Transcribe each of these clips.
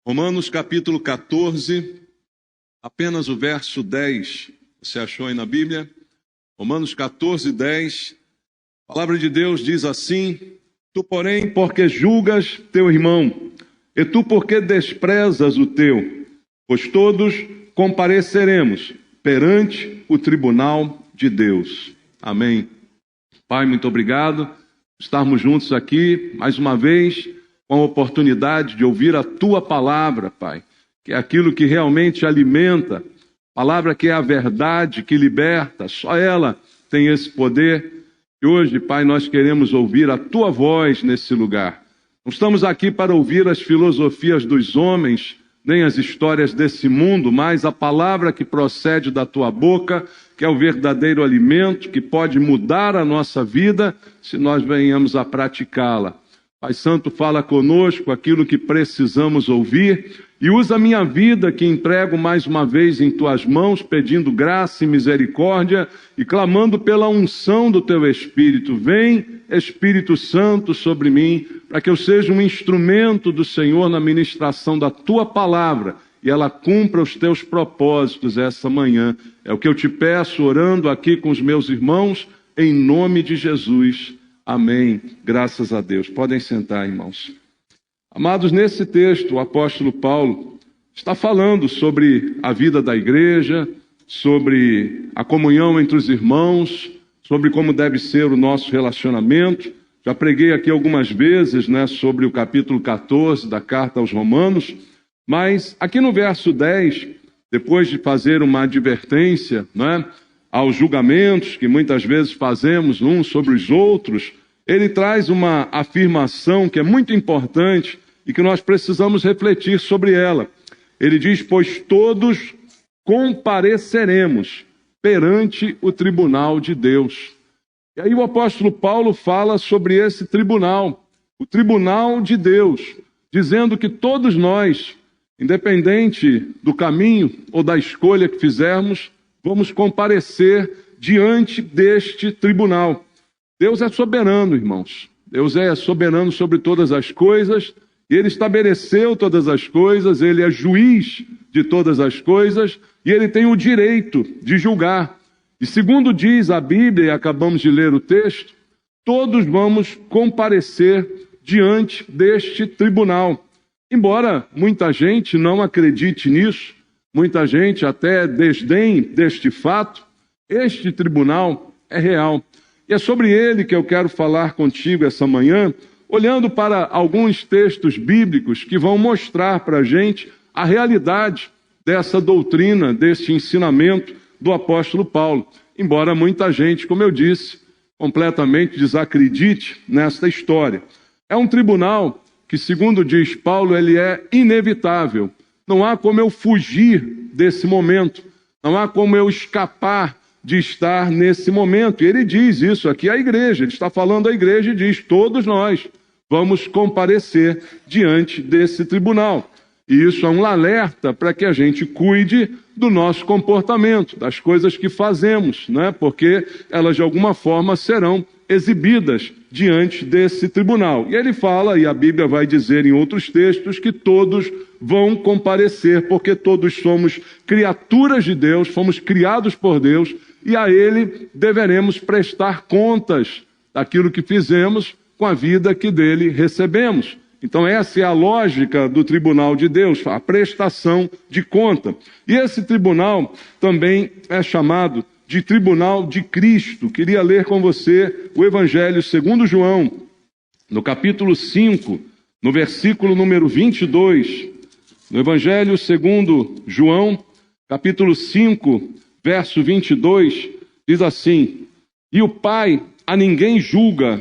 Romanos capítulo 14, apenas o verso 10, você achou aí na Bíblia? Romanos 14, 10, a palavra de Deus diz assim: Tu, porém, porque julgas teu irmão, e tu porque desprezas o teu, pois todos compareceremos perante o tribunal de Deus. Amém. Pai, muito obrigado por estarmos juntos aqui, mais uma vez, com a oportunidade de ouvir a Tua palavra, Pai, que é aquilo que realmente alimenta, palavra que é a verdade, que liberta, só ela tem esse poder. E hoje, Pai, nós queremos ouvir a Tua voz nesse lugar. Não estamos aqui para ouvir as filosofias dos homens, nem as histórias desse mundo, mas a palavra que procede da Tua boca, que é o verdadeiro alimento, que pode mudar a nossa vida, se nós venhamos a praticá-la. Pai Santo, fala conosco aquilo que precisamos ouvir e usa a minha vida que entrego mais uma vez em Tuas mãos, pedindo graça e misericórdia e clamando pela unção do Teu Espírito. Vem, Espírito Santo, sobre mim, para que eu seja um instrumento do Senhor na ministração da Tua palavra e ela cumpra os Teus propósitos essa manhã. É o que eu te peço, orando aqui com os meus irmãos, em nome de Jesus. Amém. Graças a Deus. Podem sentar, irmãos. Amados, nesse texto, o apóstolo Paulo está falando sobre a vida da igreja, sobre a comunhão entre os irmãos, sobre como deve ser o nosso relacionamento. Já preguei aqui algumas vezes, sobre o capítulo 14 da carta aos Romanos, mas aqui no verso 10, depois de fazer uma advertência, aos julgamentos que muitas vezes fazemos uns sobre os outros, ele traz uma afirmação que é muito importante e que nós precisamos refletir sobre ela. Ele diz: pois todos compareceremos perante o tribunal de Deus. E aí o apóstolo Paulo fala sobre esse tribunal, o tribunal de Deus, dizendo que todos nós, independente do caminho ou da escolha que fizermos, vamos comparecer diante deste tribunal. Deus é soberano, irmãos. Deus é soberano sobre todas as coisas. Ele estabeleceu todas as coisas. Ele é juiz de todas as coisas. E Ele tem o direito de julgar. E segundo diz a Bíblia, e acabamos de ler o texto, todos vamos comparecer diante deste tribunal. Embora muita gente não acredite nisso, muita gente até desdenhe deste fato, este tribunal é real. E é sobre ele que eu quero falar contigo essa manhã, olhando para alguns textos bíblicos que vão mostrar para a gente a realidade dessa doutrina, desse ensinamento do apóstolo Paulo. Embora muita gente, como eu disse, completamente desacredite nesta história. É um tribunal que, segundo diz Paulo, ele é inevitável. Não há como eu fugir desse momento. Não há como eu escapar de estar nesse momento. E ele diz isso aqui à igreja. Ele está falando à igreja e diz: todos nós vamos comparecer diante desse tribunal. E isso é um alerta para que a gente cuide do nosso comportamento, das coisas que fazemos, porque elas de alguma forma serão exibidas diante desse tribunal. E ele fala, e a Bíblia vai dizer em outros textos, que todos vão comparecer, porque todos somos criaturas de Deus, fomos criados por Deus, e a Ele deveremos prestar contas daquilo que fizemos com a vida que dele recebemos. Então essa é a lógica do tribunal de Deus, a prestação de conta. E esse tribunal também é chamado de tribunal de Cristo. Queria ler com você o Evangelho segundo João, no capítulo 5, no versículo número 22. No Evangelho segundo João, capítulo 5, verso 22, diz assim: E o Pai a ninguém julga,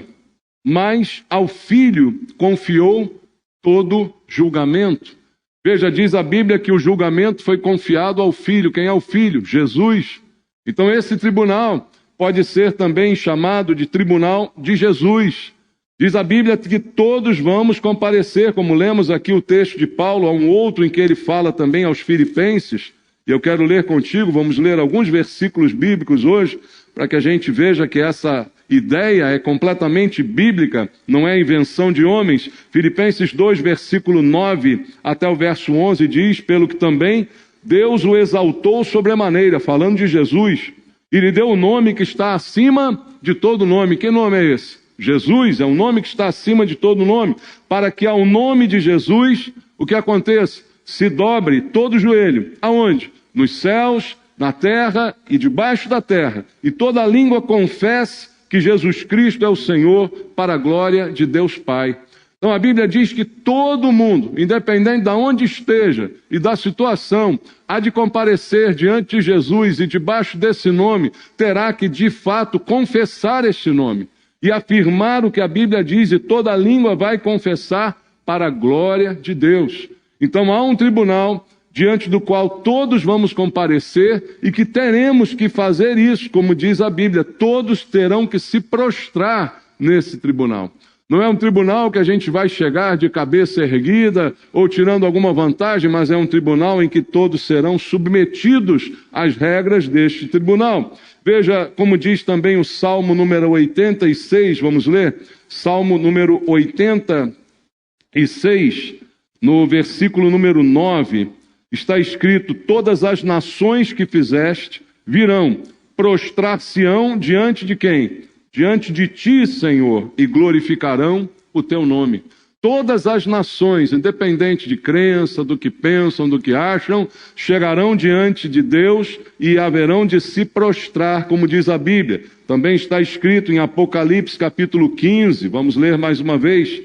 mas ao Filho confiou todo julgamento. Veja, diz a Bíblia que o julgamento foi confiado ao Filho. Quem é o Filho? Jesus. Então esse tribunal pode ser também chamado de tribunal de Jesus. Diz a Bíblia que todos vamos comparecer, como lemos aqui o texto de Paulo, há um outro em que ele fala também aos Filipenses, e eu quero ler contigo, vamos ler alguns versículos bíblicos hoje, para que a gente veja que essa ideia é completamente bíblica, não é invenção de homens. Filipenses 2, versículo 9 até o verso 11 diz: pelo que também Deus o exaltou sobremaneira, falando de Jesus, e lhe deu o nome que está acima de todo nome. Que nome é esse? Jesus é um nome que está acima de todo nome, para que ao nome de Jesus, o que aconteça? Se dobre todo joelho. Aonde? Nos céus, na terra e debaixo da terra. E toda língua confesse que Jesus Cristo é o Senhor, para a glória de Deus Pai. Então a Bíblia diz que todo mundo, independente de onde esteja e da situação, há de comparecer diante de Jesus e debaixo desse nome, terá que de fato confessar este nome e afirmar o que a Bíblia diz, e toda língua vai confessar para a glória de Deus. Então há um tribunal diante do qual todos vamos comparecer e que teremos que fazer isso, como diz a Bíblia, todos terão que se prostrar nesse tribunal. Não é um tribunal que a gente vai chegar de cabeça erguida ou tirando alguma vantagem, mas é um tribunal em que todos serão submetidos às regras deste tribunal. Veja como diz também o Salmo número 86, vamos ler? Salmo número 86, no versículo número 9, está escrito: todas as nações que fizeste virão, prostrar-se-ão diante de quem? Diante de ti, Senhor, e glorificarão o teu nome. Todas as nações, independente de crença, do que pensam, do que acham, chegarão diante de Deus e haverão de se prostrar, como diz a Bíblia. Também está escrito em Apocalipse capítulo 15, vamos ler mais uma vez.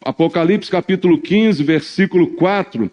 Apocalipse capítulo 15, versículo 4,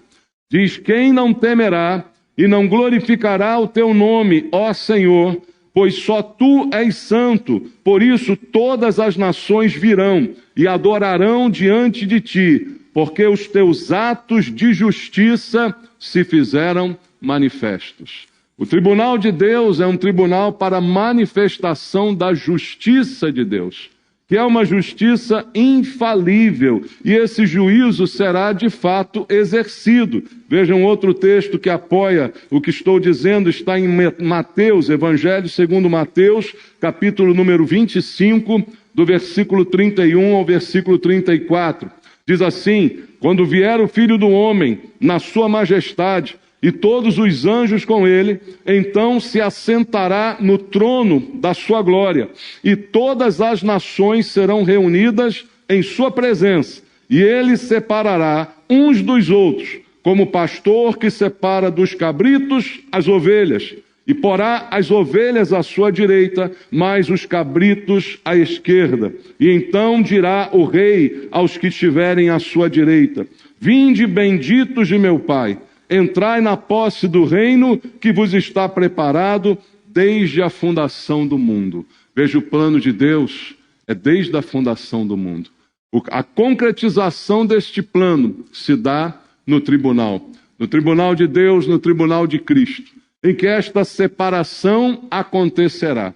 diz: quem não temerá e não glorificará o teu nome, ó Senhor, pois só tu és santo, por isso todas as nações virão e adorarão diante de ti, porque os teus atos de justiça se fizeram manifestos. O tribunal de Deus é um tribunal para manifestação da justiça de Deus, que é uma justiça infalível, e esse juízo será de fato exercido. Vejam outro texto que apoia o que estou dizendo, está em Mateus, Evangelho segundo Mateus, capítulo número 25, do versículo 31 ao versículo 34. Diz assim: quando vier o Filho do Homem na sua majestade, e todos os anjos com ele, então se assentará no trono da sua glória, e todas as nações serão reunidas em sua presença, e ele separará uns dos outros, como pastor que separa dos cabritos as ovelhas, e porá as ovelhas à sua direita, mas os cabritos à esquerda. E então dirá o rei aos que estiverem à sua direita: vinde, benditos de meu Pai, entrai na posse do reino que vos está preparado desde a fundação do mundo. Veja, o plano de Deus é desde a fundação do mundo. A concretização deste plano se dá no tribunal de Deus, no tribunal de Cristo, em que esta separação acontecerá.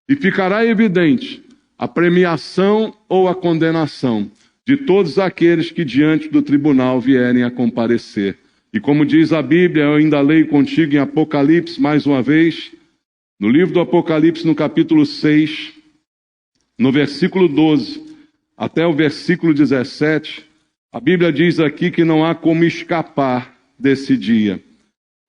E ficará evidente a premiação ou a condenação de todos aqueles que diante do tribunal vierem a comparecer. E como diz a Bíblia, eu ainda leio contigo em Apocalipse, mais uma vez, no livro do Apocalipse, no capítulo 6, no versículo 12, até o versículo 17, a Bíblia diz aqui que não há como escapar desse dia.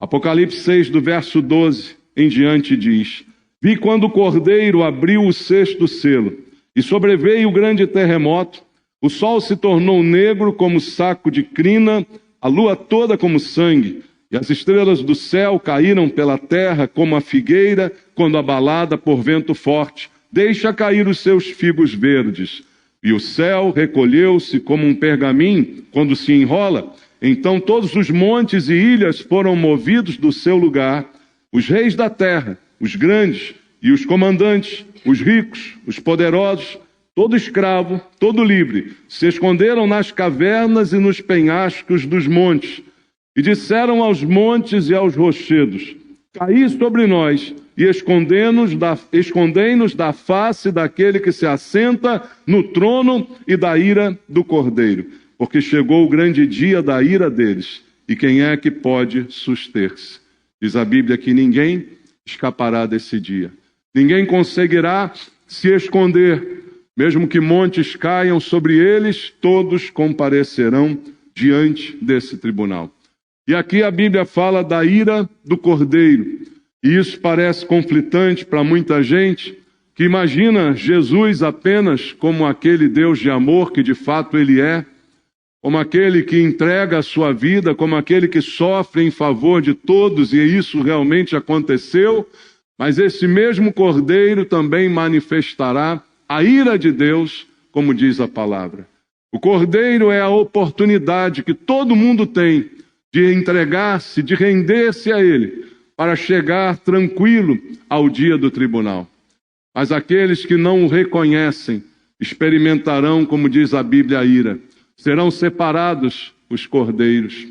Apocalipse 6, do verso 12 em diante diz: vi quando o Cordeiro abriu o sexto selo, e sobreveio o grande terremoto, o sol se tornou negro como saco de crina, a lua toda como sangue, e as estrelas do céu caíram pela terra como a figueira, quando abalada por vento forte, deixa cair os seus figos verdes. E o céu recolheu-se como um pergaminho, quando se enrola. Então todos os montes e ilhas foram movidos do seu lugar. Os reis da terra, os grandes e os comandantes, os ricos, os poderosos, todo escravo, todo livre, se esconderam nas cavernas e nos penhascos dos montes, e disseram aos montes e aos rochedos: caí sobre nós, e escondei-nos da face daquele que se assenta no trono e da ira do Cordeiro, porque chegou o grande dia da ira deles, e quem é que pode suster-se? Diz a Bíblia que ninguém escapará desse dia. Ninguém conseguirá se esconder. Mesmo que montes caiam sobre eles, todos comparecerão diante desse tribunal. E aqui a Bíblia fala da ira do Cordeiro. E isso parece conflitante para muita gente, que imagina Jesus apenas como aquele Deus de amor que de fato Ele é, como aquele que entrega a sua vida, como aquele que sofre em favor de todos, e isso realmente aconteceu, mas esse mesmo Cordeiro também manifestará a ira de Deus, como diz a palavra. O Cordeiro é a oportunidade que todo mundo tem de entregar-se, de render-se a Ele, para chegar tranquilo ao dia do tribunal. Mas aqueles que não o reconhecem experimentarão, como diz a Bíblia, a ira. Serão separados os cordeiros.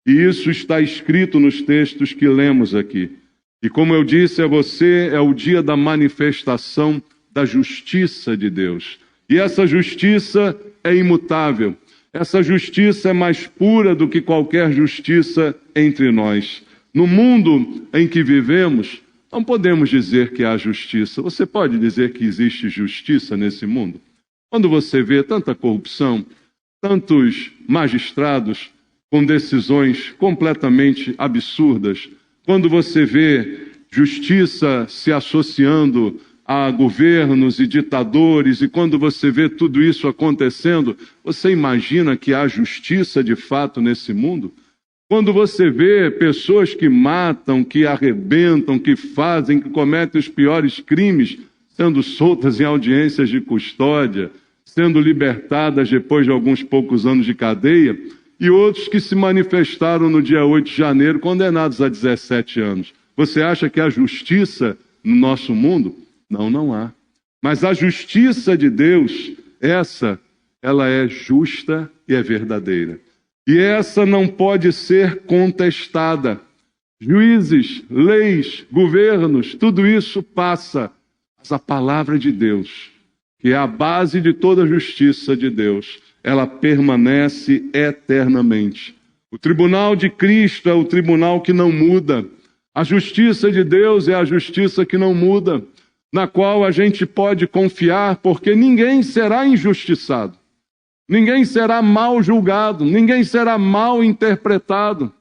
E isso está escrito nos textos que lemos aqui. E como eu disse a você, é o dia da manifestação da justiça de Deus. E essa justiça é imutável. Essa justiça é mais pura do que qualquer justiça entre nós. No mundo em que vivemos, não podemos dizer que há justiça. Você pode dizer que existe justiça nesse mundo? Quando você vê tanta corrupção, tantos magistrados com decisões completamente absurdas, quando você vê justiça se associando a governos e ditadores, e quando você vê tudo isso acontecendo, você imagina que há justiça de fato nesse mundo? Quando você vê pessoas que matam, que arrebentam, que fazem, que cometem os piores crimes, sendo soltas em audiências de custódia, sendo libertadas depois de alguns poucos anos de cadeia, e outros que se manifestaram no dia 8 de janeiro, condenados a 17 anos. Você acha que há justiça no nosso mundo? Não, não há. Mas a justiça de Deus, ela é justa e é verdadeira. E essa não pode ser contestada. Juízes, leis, governos, tudo isso passa. Mas a palavra de Deus, que é a base de toda a justiça de Deus, ela permanece eternamente. O tribunal de Cristo é o tribunal que não muda. A justiça de Deus é a justiça que não muda, na qual a gente pode confiar, porque ninguém será injustiçado, ninguém será mal julgado, ninguém será mal interpretado,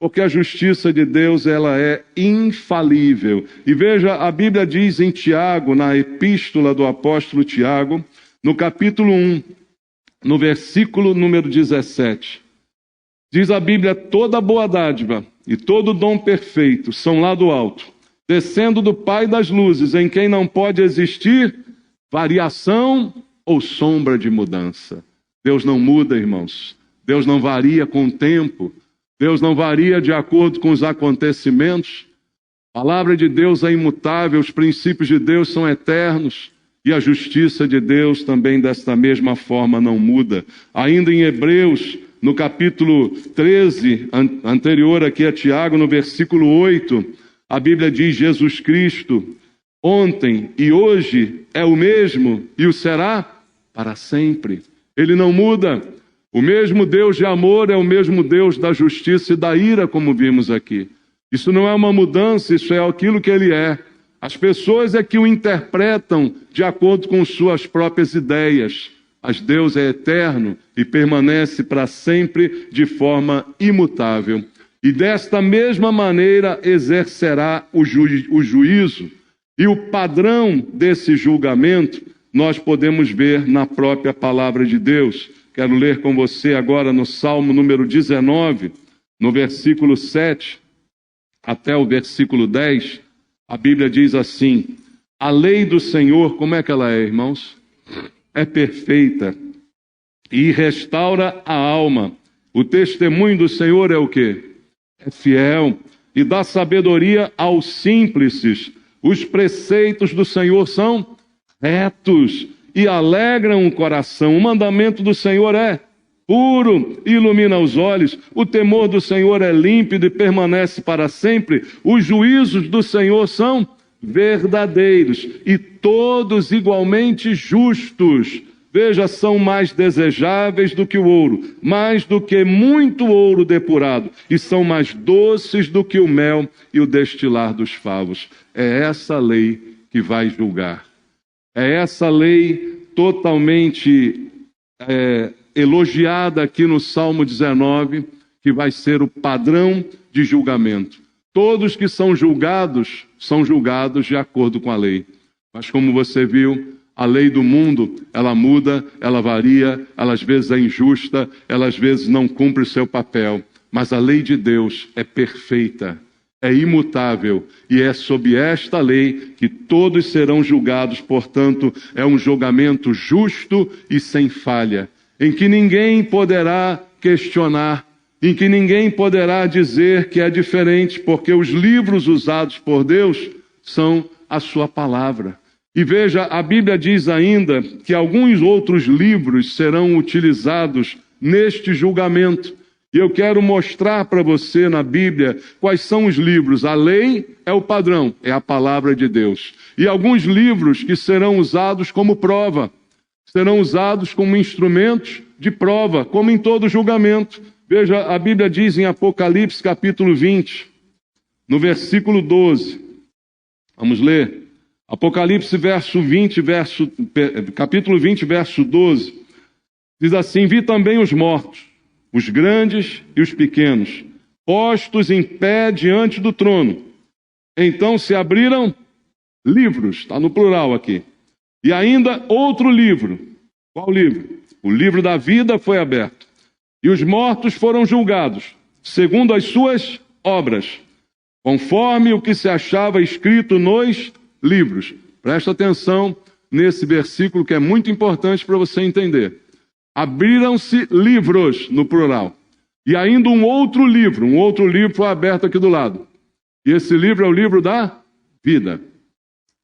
porque a justiça de Deus, ela é infalível. E veja, a Bíblia diz em Tiago, na epístola do apóstolo Tiago, no capítulo 1, no versículo número 17, diz a Bíblia: toda boa dádiva e todo dom perfeito são lá do alto, descendo do Pai das luzes, em quem não pode existir variação ou sombra de mudança. Deus não muda, irmãos. Deus não varia com o tempo. Deus não varia de acordo com os acontecimentos. A palavra de Deus é imutável, os princípios de Deus são eternos. E a justiça de Deus também desta mesma forma não muda. Ainda em Hebreus, no capítulo 13, anterior aqui a Tiago, no versículo 8, a Bíblia diz: Jesus Cristo, ontem e hoje é o mesmo e o será para sempre. Ele não muda. O mesmo Deus de amor é o mesmo Deus da justiça e da ira, como vimos aqui. Isso não é uma mudança, isso é aquilo que Ele é. As pessoas é que o interpretam de acordo com suas próprias ideias. Mas Deus é eterno e permanece para sempre de forma imutável. E desta mesma maneira exercerá o juízo. E o padrão desse julgamento nós podemos ver na própria palavra de Deus. Quero ler com você agora no Salmo número 19, no versículo 7 até o versículo 10. A Bíblia diz assim: a lei do Senhor, como é que ela é, irmãos? É perfeita e restaura a alma. O testemunho do Senhor é o quê? É fiel e dá sabedoria aos simples. Os preceitos do Senhor são retos e alegram o coração. O mandamento do Senhor é puro e ilumina os olhos. O temor do Senhor é límpido e permanece para sempre. Os juízos do Senhor são verdadeiros e todos igualmente justos. Veja, são mais desejáveis do que o ouro, mais do que muito ouro depurado, e são mais doces do que o mel e o destilar dos favos. É essa lei que vai julgar. É essa lei totalmente elogiada aqui no Salmo 19, que vai ser o padrão de julgamento. Todos que são julgados de acordo com a lei. Mas como você viu, a lei do mundo, ela muda, ela varia, ela às vezes é injusta, ela às vezes não cumpre o seu papel. Mas a lei de Deus é perfeita, é imutável, e é sob esta lei que todos serão julgados. Portanto, é um julgamento justo e sem falha, em que ninguém poderá questionar, em que ninguém poderá dizer que é diferente, porque os livros usados por Deus são a sua palavra. E veja, a Bíblia diz ainda que alguns outros livros serão utilizados neste julgamento. E eu quero mostrar para você na Bíblia quais são os livros. A lei é o padrão, é a palavra de Deus. E alguns livros que serão usados como prova, serão usados como instrumentos de prova, como em todo julgamento. Veja, a Bíblia diz em Apocalipse capítulo 20, no versículo 12. Vamos ler. Apocalipse capítulo 20, verso 12. Diz assim: vi também os mortos, os grandes e os pequenos, postos em pé diante do trono. Então se abriram livros, está no plural aqui. E ainda outro livro. Qual livro? O livro da vida foi aberto. E os mortos foram julgados, segundo as suas obras, conforme o que se achava escrito nos livros. Presta atenção nesse versículo que é muito importante para você entender. Abriram-se livros, no plural. E ainda um outro livro foi aberto aqui do lado. E esse livro é o livro da vida.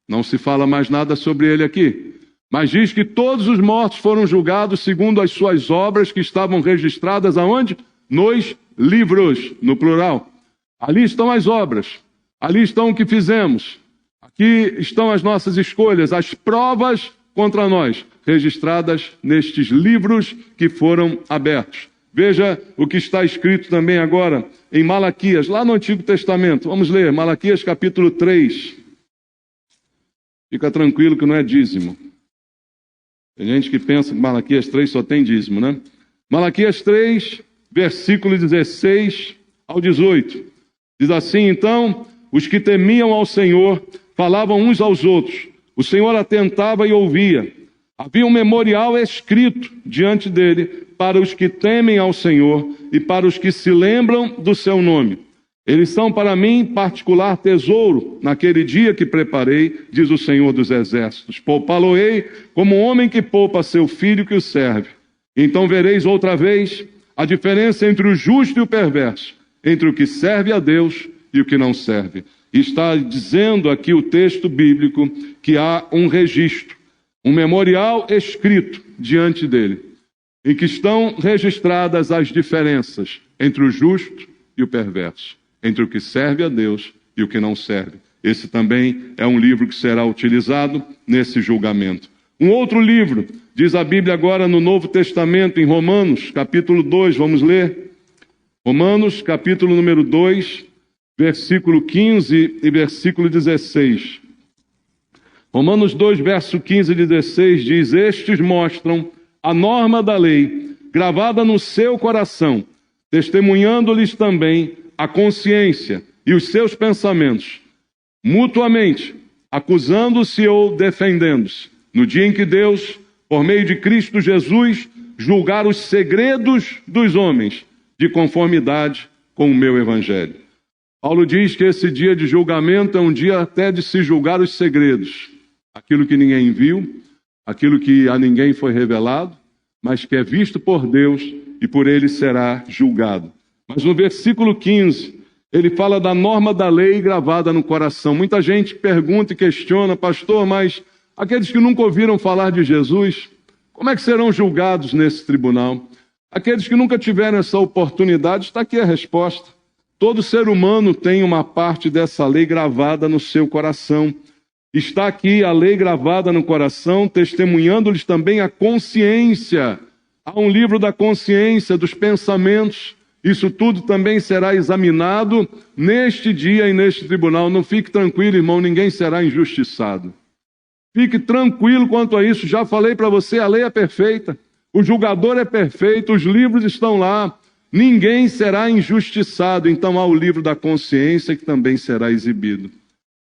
Não se fala mais nada sobre ele aqui. Mas diz que todos os mortos foram julgados segundo as suas obras que estavam registradas aonde? Nos livros, no plural. Ali estão as obras. Ali estão o que fizemos. Aqui estão as nossas escolhas, as provas contra nós, registradas nestes livros que foram abertos. Veja o que está escrito também agora em Malaquias, lá no Antigo Testamento. Vamos ler, Malaquias capítulo 3. Fica tranquilo que não é dízimo. Tem gente que pensa que Malaquias 3 só tem dízimo, né? Malaquias 3, versículo 16 ao 18. Diz assim: então, os que temiam ao Senhor falavam uns aos outros. O Senhor atentava e ouvia. Havia um memorial escrito diante dele para os que temem ao Senhor e para os que se lembram do seu nome. Eles são para mim particular tesouro naquele dia que preparei, diz o Senhor dos Exércitos. Poupá-lo-ei como um homem que poupa seu filho que o serve. Então vereis outra vez a diferença entre o justo e o perverso, entre o que serve a Deus e o que não serve. Está dizendo aqui o texto bíblico que há um registro, um memorial escrito diante dele, em que estão registradas as diferenças entre o justo e o perverso, entre o que serve a Deus e o que não serve. Esse também é um livro que será utilizado nesse julgamento. Um outro livro, diz a Bíblia agora no Novo Testamento, em Romanos, capítulo 2, vamos ler? Romanos, capítulo número 2, versículo 15 e versículo 16. Romanos 2, verso 15 e 16 diz: estes mostram a norma da lei, gravada no seu coração, testemunhando-lhes também a consciência e os seus pensamentos, mutuamente, acusando-se ou defendendo-se, no dia em que Deus, por meio de Cristo Jesus, julgar os segredos dos homens, de conformidade com o meu evangelho. Paulo diz que esse dia de julgamento é um dia até de se julgar os segredos, aquilo que ninguém viu, aquilo que a ninguém foi revelado, mas que é visto por Deus e por ele será julgado. Mas no versículo 15, ele fala da norma da lei gravada no coração. Muita gente pergunta e questiona: pastor, mas aqueles que nunca ouviram falar de Jesus, como é que serão julgados nesse tribunal? Aqueles que nunca tiveram essa oportunidade, está aqui a resposta. Todo ser humano tem uma parte dessa lei gravada no seu coração. Está aqui a lei gravada no coração, testemunhando-lhes também a consciência. Há um livro da consciência, dos pensamentos. Isso tudo também será examinado neste dia e neste tribunal. Não fique tranquilo, irmão, ninguém será injustiçado. Fique tranquilo quanto a isso. Já falei para você, a lei é perfeita. O julgador é perfeito, os livros estão lá. Ninguém será injustiçado. Então há o livro da consciência que também será exibido.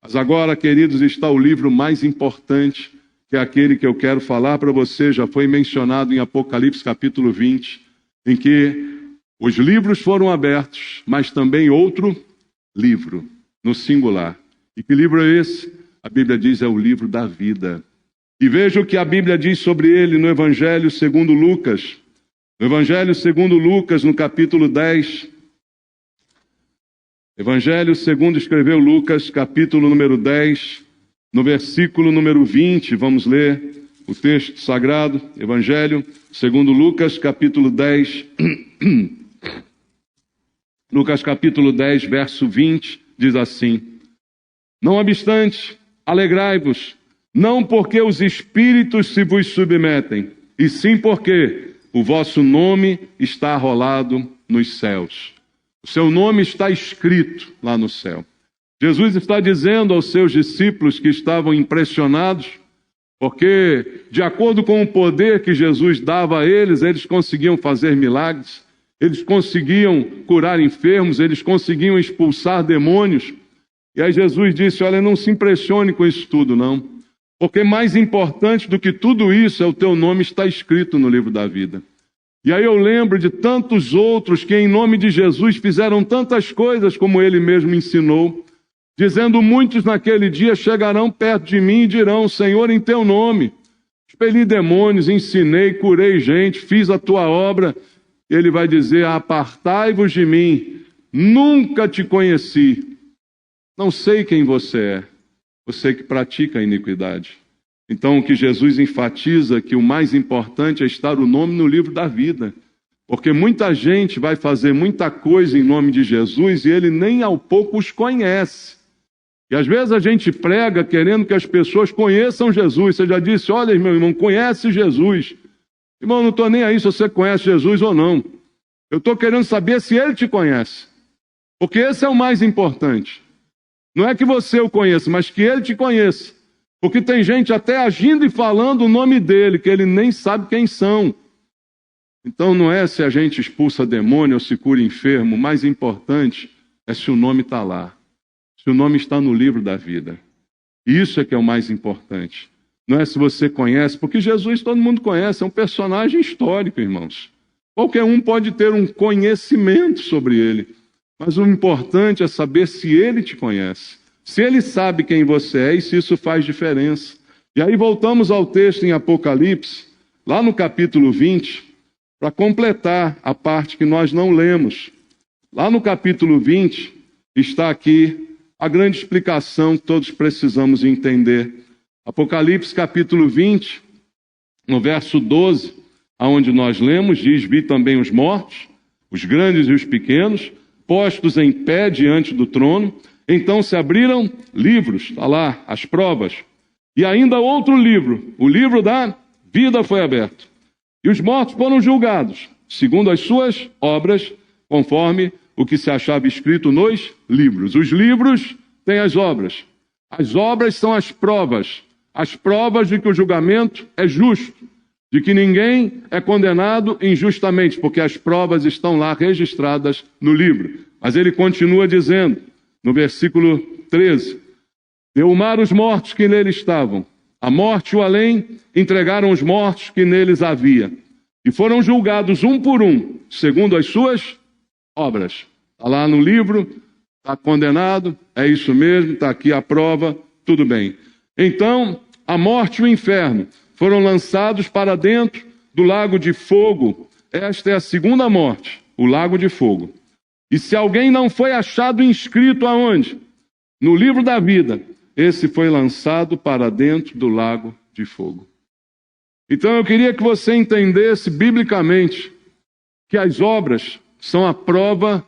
Mas agora, queridos, está o livro mais importante, que é aquele que eu quero falar para você. Já foi mencionado em Apocalipse capítulo 20, em que os livros foram abertos, mas também outro livro, no singular. E que livro é esse? A Bíblia diz é o livro da vida. E veja o que a Bíblia diz sobre ele no Evangelho segundo Lucas. No Evangelho segundo Lucas, no capítulo 10. Evangelho segundo escreveu Lucas, capítulo número 10, no versículo número 20. Vamos ler o texto sagrado. Evangelho segundo Lucas, capítulo 10. Lucas capítulo 10, verso 20, diz assim: Não obstante, alegrai-vos, não porque os espíritos se vos submetem, e sim porque o vosso nome está arrolado nos céus. O seu nome está escrito lá no céu. Jesus está dizendo aos seus discípulos que estavam impressionados, porque, de acordo com o poder que Jesus dava a eles, eles conseguiam fazer milagres, eles conseguiam curar enfermos, eles conseguiam expulsar demônios. E aí Jesus disse, olha, não se impressione com isso tudo, não. Porque mais importante do que tudo isso é o teu nome estar escrito no livro da vida. E aí eu lembro de tantos outros que em nome de Jesus fizeram tantas coisas como ele mesmo ensinou, dizendo, muitos naquele dia chegarão perto de mim e dirão, Senhor, em teu nome, expeli demônios, ensinei, curei gente, fiz a tua obra. Ele vai dizer, apartai-vos de mim, nunca te conheci. Não sei quem você é, você que pratica a iniquidade. Então, o que Jesus enfatiza, que o mais importante é estar o nome no livro da vida. Porque muita gente vai fazer muita coisa em nome de Jesus e ele nem ao pouco os conhece. E às vezes a gente prega querendo que as pessoas conheçam Jesus. Você já disse, olha, meu irmão, conhece Jesus. Irmão, não estou nem aí se você conhece Jesus ou não. Eu estou querendo saber se ele te conhece. Porque esse é o mais importante. Não é que você o conheça, mas que ele te conheça. Porque tem gente até agindo e falando o nome dele, que ele nem sabe quem são. Então não é se a gente expulsa demônio ou se cura enfermo. O mais importante é se o nome está lá. Se o nome está no livro da vida. Isso é que é o mais importante. Não é se você conhece, porque Jesus todo mundo conhece, é um personagem histórico, irmãos. Qualquer um pode ter um conhecimento sobre ele. Mas o importante é saber se ele te conhece. Se ele sabe quem você é e se isso faz diferença. E aí voltamos ao texto em Apocalipse, lá no capítulo 20, para completar a parte que nós não lemos. Lá no capítulo 20 está aqui a grande explicação que todos precisamos entender. Apocalipse capítulo 20, no verso 12, aonde nós lemos, diz, vi também os mortos, os grandes e os pequenos, postos em pé diante do trono. Então se abriram livros, está lá, as provas. E ainda outro livro, o livro da vida foi aberto. E os mortos foram julgados, segundo as suas obras, conforme o que se achava escrito nos livros. Os livros têm as obras. As obras são as provas de que o julgamento é justo, de que ninguém é condenado injustamente, porque as provas estão lá registradas no livro. Mas ele continua dizendo, no versículo 13, deu o mar os mortos que nele estavam, a morte e o além entregaram os mortos que neles havia, e foram julgados um por um, segundo as suas obras. Está lá no livro, está condenado, é isso mesmo, está aqui a prova, tudo bem. Então, a morte e o inferno foram lançados para dentro do lago de fogo. Esta é a segunda morte, o lago de fogo. E se alguém não foi achado inscrito aonde? No livro da vida, esse foi lançado para dentro do lago de fogo. Então eu queria que você entendesse biblicamente que as obras são a prova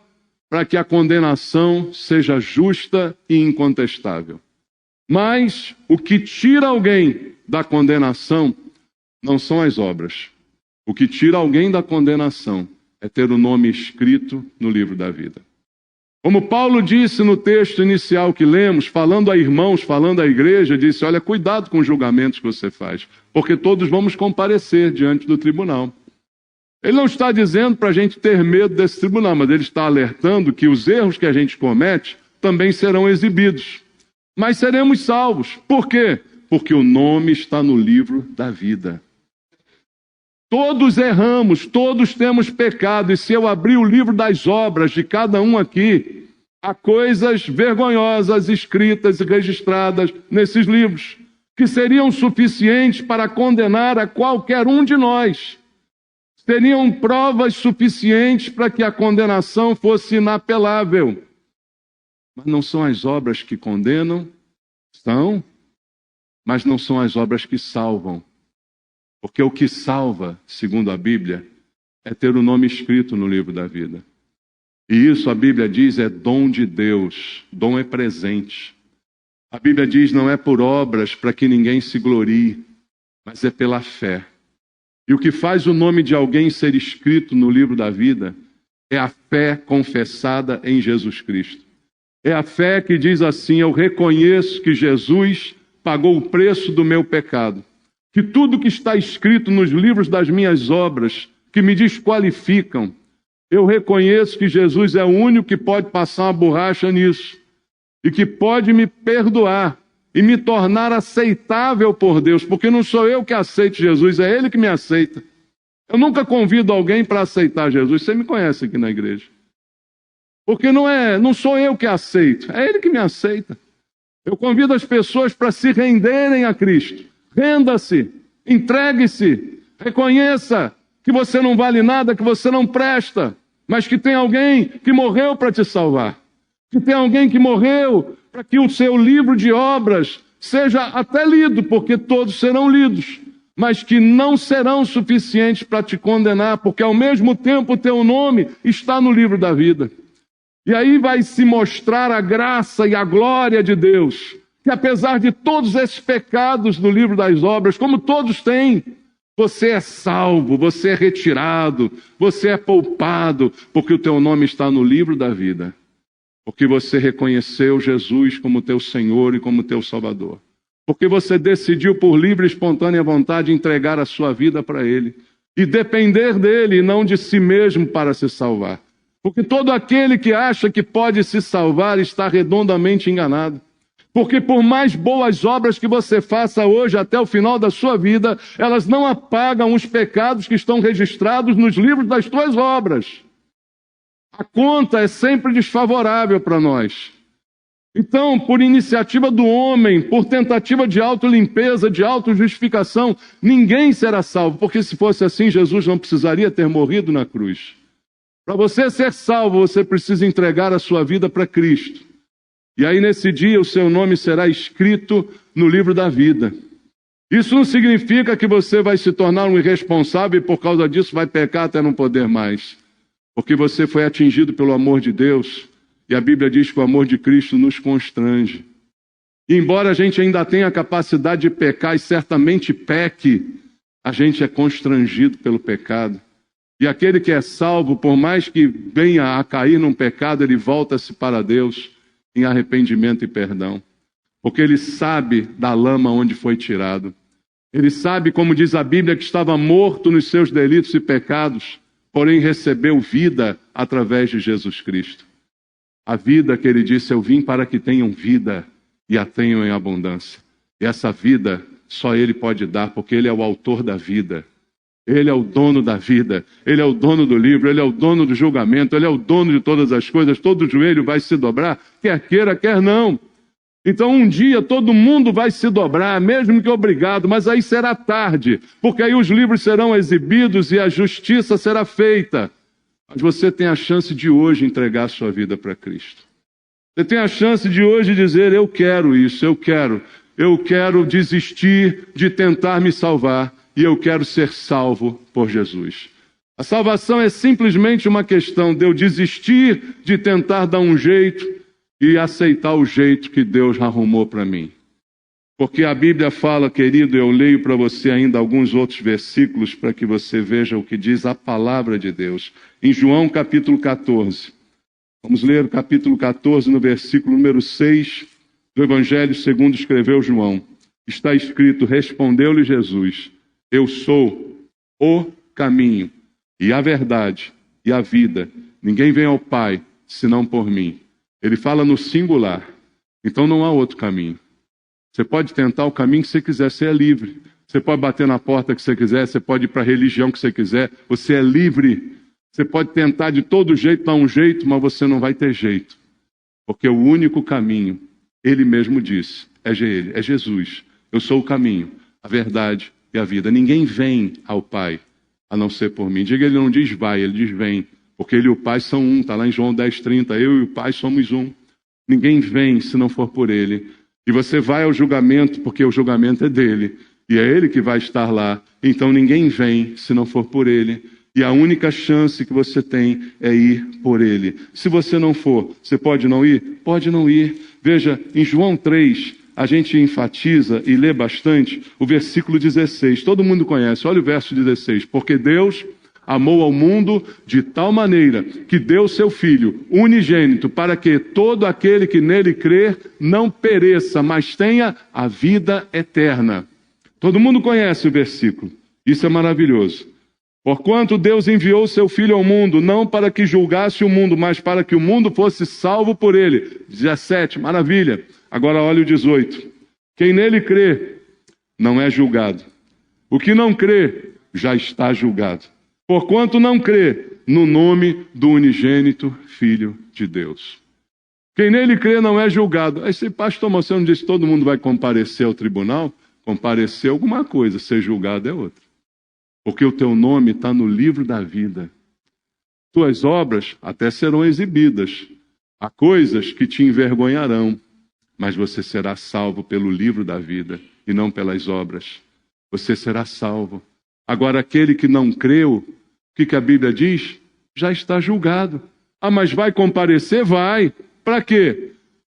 para que a condenação seja justa e incontestável. Mas o que tira alguém da condenação não são as obras. O que tira alguém da condenação é ter o nome escrito no livro da vida. Como Paulo disse no texto inicial que lemos, falando a irmãos, falando à igreja, disse, olha, cuidado com os julgamentos que você faz, porque todos vamos comparecer diante do tribunal. Ele não está dizendo para a gente ter medo desse tribunal, mas ele está alertando que os erros que a gente comete também serão exibidos. Mas seremos salvos. Por quê? Porque o nome está no livro da vida. Todos erramos, todos temos pecado, e se eu abrir o livro das obras de cada um aqui, há coisas vergonhosas escritas e registradas nesses livros, que seriam suficientes para condenar a qualquer um de nós. Seriam provas suficientes para que a condenação fosse inapelável. Mas não são as obras que condenam, são, mas não são as obras que salvam. Porque o que salva, segundo a Bíblia, é ter o nome escrito no livro da vida. E isso a Bíblia diz é dom de Deus, dom é presente. A Bíblia diz não é por obras para que ninguém se glorie, mas é pela fé. E o que faz o nome de alguém ser escrito no livro da vida é a fé confessada em Jesus Cristo. É a fé que diz assim, eu reconheço que Jesus pagou o preço do meu pecado. Que tudo que está escrito nos livros das minhas obras, que me desqualificam, eu reconheço que Jesus é o único que pode passar uma borracha nisso e que pode me perdoar e me tornar aceitável por Deus, porque não sou eu que aceito Jesus, é Ele que me aceita. Eu nunca convido alguém para aceitar Jesus, você me conhece aqui na igreja. Porque não sou eu que aceito, é Ele que me aceita. Eu convido as pessoas para se renderem a Cristo. Renda-se, entregue-se, reconheça que você não vale nada, que você não presta, mas que tem alguém que morreu para te salvar. Que tem alguém que morreu para que o seu livro de obras seja até lido, porque todos serão lidos, mas que não serão suficientes para te condenar, porque ao mesmo tempo o teu nome está no livro da vida. E aí vai se mostrar a graça e a glória de Deus, que apesar de todos esses pecados do livro das obras, como todos têm, você é salvo, você é retirado, você é poupado, porque o teu nome está no livro da vida. Porque você reconheceu Jesus como teu Senhor e como teu Salvador. Porque você decidiu por livre e espontânea vontade entregar a sua vida para Ele. E depender dEle e não de si mesmo para se salvar. Porque todo aquele que acha que pode se salvar está redondamente enganado. Porque por mais boas obras que você faça hoje até o final da sua vida, elas não apagam os pecados que estão registrados nos livros das tuas obras. A conta é sempre desfavorável para nós. Então, por iniciativa do homem, por tentativa de autolimpeza, de autojustificação, ninguém será salvo, porque se fosse assim, Jesus não precisaria ter morrido na cruz. Para você ser salvo, você precisa entregar a sua vida para Cristo. E aí nesse dia o seu nome será escrito no livro da vida. Isso não significa que você vai se tornar um irresponsável e por causa disso vai pecar até não poder mais. Porque você foi atingido pelo amor de Deus. E a Bíblia diz que o amor de Cristo nos constrange. E embora a gente ainda tenha a capacidade de pecar e certamente peque, a gente é constrangido pelo pecado. E aquele que é salvo, por mais que venha a cair num pecado, ele volta-se para Deus em arrependimento e perdão. Porque ele sabe da lama onde foi tirado. Ele sabe, como diz a Bíblia, que estava morto nos seus delitos e pecados, porém recebeu vida através de Jesus Cristo. A vida que ele disse, eu vim para que tenham vida e a tenham em abundância. E essa vida só ele pode dar, porque ele é o autor da vida. Ele é o dono da vida, Ele é o dono do livro, Ele é o dono do julgamento, Ele é o dono de todas as coisas, todo joelho vai se dobrar, quer queira, quer não. Então um dia todo mundo vai se dobrar, mesmo que obrigado, mas aí será tarde, porque aí os livros serão exibidos e a justiça será feita. Mas você tem a chance de hoje entregar a sua vida para Cristo. Você tem a chance de hoje dizer, eu quero isso, eu quero desistir de tentar me salvar. E eu quero ser salvo por Jesus. A salvação é simplesmente uma questão de eu desistir de tentar dar um jeito e aceitar o jeito que Deus arrumou para mim. Porque a Bíblia fala, querido, eu leio para você ainda alguns outros versículos para que você veja o que diz a palavra de Deus. Em João capítulo 14, Vamos ler o capítulo 14, no versículo número 6 do Evangelho segundo escreveu João. Está escrito, respondeu-lhe Jesus, eu sou o caminho e a verdade e a vida. Ninguém vem ao Pai senão por mim. Ele fala no singular. Então não há outro caminho. Você pode tentar o caminho que você quiser, você é livre. Você pode bater na porta que você quiser, você pode ir para a religião que você quiser, você é livre. Você pode tentar de todo jeito, dar um jeito, mas você não vai ter jeito. Porque o único caminho, ele mesmo disse, é ele, é Jesus. Eu sou o caminho, a verdade e a vida. Ninguém vem ao Pai a não ser por mim. Diga, ele não diz vai, ele diz vem. Porque ele e o Pai são um, está lá em João 10:30. Eu e o Pai somos um. Ninguém vem se não for por ele. E você vai ao julgamento porque o julgamento é dele. E é ele que vai estar lá. Então ninguém vem se não for por ele. E a única chance que você tem é ir por ele. Se você não for, você pode não ir? Pode não ir. Veja, em João 3, a gente enfatiza e lê bastante o versículo 16. Todo mundo conhece, olha o verso 16. Porque Deus amou ao mundo de tal maneira que deu seu Filho unigênito para que todo aquele que nele crer não pereça, mas tenha a vida eterna. Todo mundo conhece o versículo. Isso é maravilhoso. Porquanto Deus enviou seu Filho ao mundo, não para que julgasse o mundo, mas para que o mundo fosse salvo por ele. 17, maravilha. Agora olha o 18. Quem nele crê não é julgado. O que não crê já está julgado. Porquanto não crê no nome do unigênito Filho de Deus. Quem nele crê não é julgado. Aí se pastor, você não disse que todo mundo vai comparecer ao tribunal? Comparecer alguma coisa, ser julgado é outra. Porque o teu nome está no livro da vida. Tuas obras até serão exibidas. Há coisas que te envergonharão, mas você será salvo pelo livro da vida e não pelas obras. Você será salvo. Agora, aquele que não creu, o que a Bíblia diz? Já está julgado. Ah, mas vai comparecer? Vai. Para quê?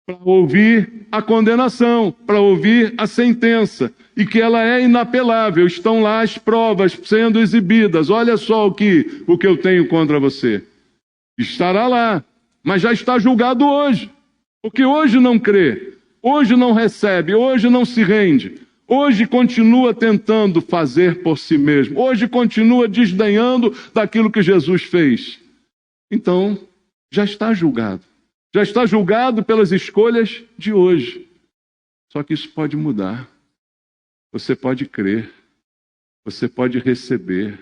Para ouvir a condenação, para ouvir a sentença. E que ela é inapelável. Estão lá as provas sendo exibidas. Olha só o que eu tenho contra você. Estará lá, mas já está julgado hoje. Porque hoje não crê, hoje não recebe, hoje não se rende. Hoje continua tentando fazer por si mesmo. Hoje continua desdenhando daquilo que Jesus fez. Então, já está julgado. Já está julgado pelas escolhas de hoje. Só que isso pode mudar. Você pode crer. Você pode receber.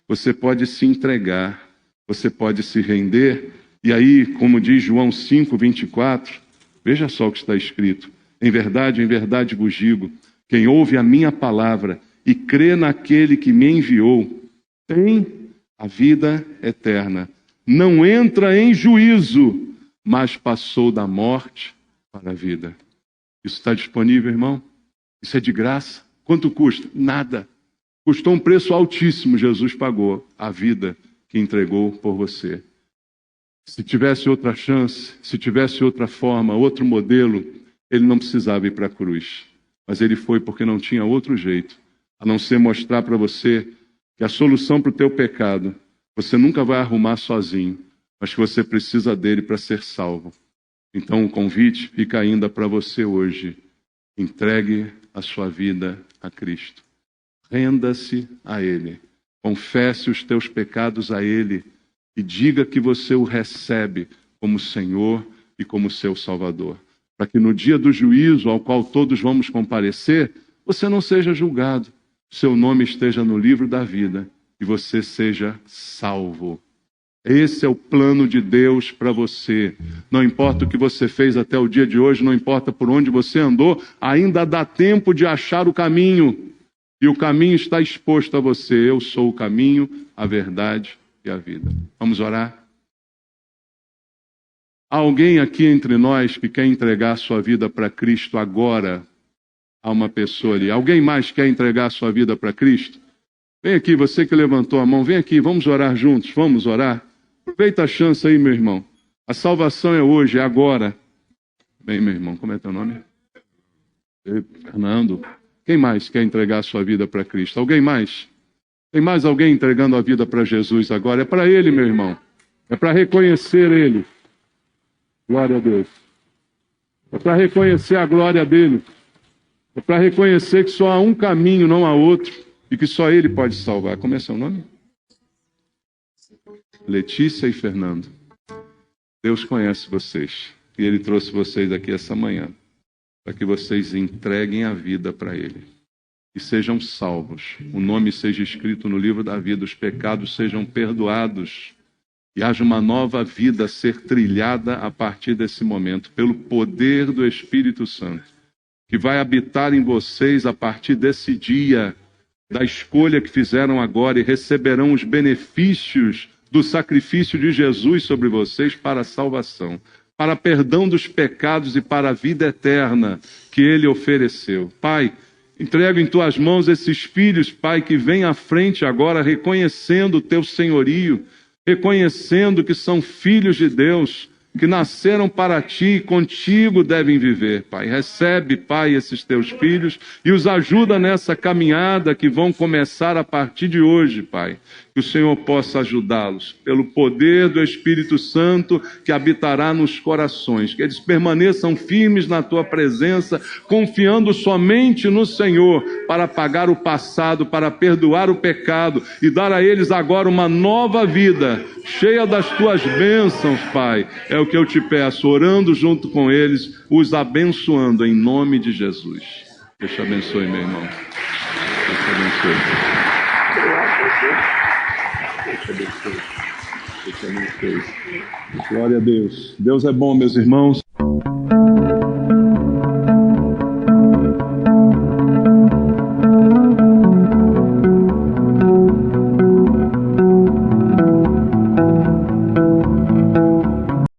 Você pode se entregar. Você pode se render. E aí, como diz João 5:24, veja só o que está escrito. Em verdade vos digo, quem ouve a minha palavra e crê naquele que me enviou, tem a vida eterna. Não entra em juízo, mas passou da morte para a vida. Isso está disponível, irmão? Isso é de graça? Quanto custa? Nada. Custou um preço altíssimo, Jesus pagou a vida que entregou por você. Se tivesse outra chance, se tivesse outra forma, outro modelo, ele não precisava ir para a cruz. Mas ele foi porque não tinha outro jeito, a não ser mostrar para você que a solução para o teu pecado, você nunca vai arrumar sozinho, mas que você precisa dele para ser salvo. Então o convite fica ainda para você hoje. Entregue a sua vida a Cristo. Renda-se a Ele. Confesse os teus pecados a Ele e diga que você o recebe como Senhor e como seu Salvador. Para que no dia do juízo ao qual todos vamos comparecer, você não seja julgado, seu nome esteja no livro da vida e você seja salvo. Esse é o plano de Deus para você. Não importa o que você fez até o dia de hoje, não importa por onde você andou, ainda dá tempo de achar o caminho. E o caminho está exposto a você. Eu sou o caminho, a verdade e a vida. Vamos orar? Há alguém aqui entre nós que quer entregar sua vida para Cristo agora? Há uma pessoa ali. Alguém mais quer entregar sua vida para Cristo? Vem aqui, você que levantou a mão, vem aqui, vamos orar juntos, vamos orar. Aproveita a chance aí, meu irmão. A salvação é hoje, é agora. Bem, meu irmão, como é teu nome? Fernando. Quem mais quer entregar sua vida para Cristo? Alguém mais? Tem mais alguém entregando a vida para Jesus agora? É para Ele, meu irmão. É para reconhecer Ele. Glória a Deus. É para reconhecer a glória dele. É para reconhecer que só há um caminho, não há outro, e que só ele pode salvar. Como é seu nome? Letícia e Fernando. Deus conhece vocês. E ele trouxe vocês aqui essa manhã para que vocês entreguem a vida para ele e sejam salvos. O nome seja escrito no livro da vida, os pecados sejam perdoados e haja uma nova vida a ser trilhada a partir desse momento, pelo poder do Espírito Santo, que vai habitar em vocês a partir desse dia, da escolha que fizeram agora, e receberão os benefícios do sacrifício de Jesus sobre vocês para a salvação, para perdão dos pecados e para a vida eterna que ele ofereceu. Pai, entrego em tuas mãos esses filhos, Pai, que vêm à frente agora reconhecendo o teu senhorio, reconhecendo que são filhos de Deus, que nasceram para ti e contigo devem viver, Pai. Recebe, Pai, esses teus filhos e os ajuda nessa caminhada que vão começar a partir de hoje, Pai. Que o Senhor possa ajudá-los pelo poder do Espírito Santo que habitará nos corações. Que eles permaneçam firmes na tua presença, confiando somente no Senhor para pagar o passado, para perdoar o pecado e dar a eles agora uma nova vida, cheia das tuas bênçãos, Pai. É o que eu te peço, orando junto com eles, os abençoando em nome de Jesus. Deus te abençoe, meu irmão. Deus te abençoe. Glória a Deus. Deus é bom, meus irmãos.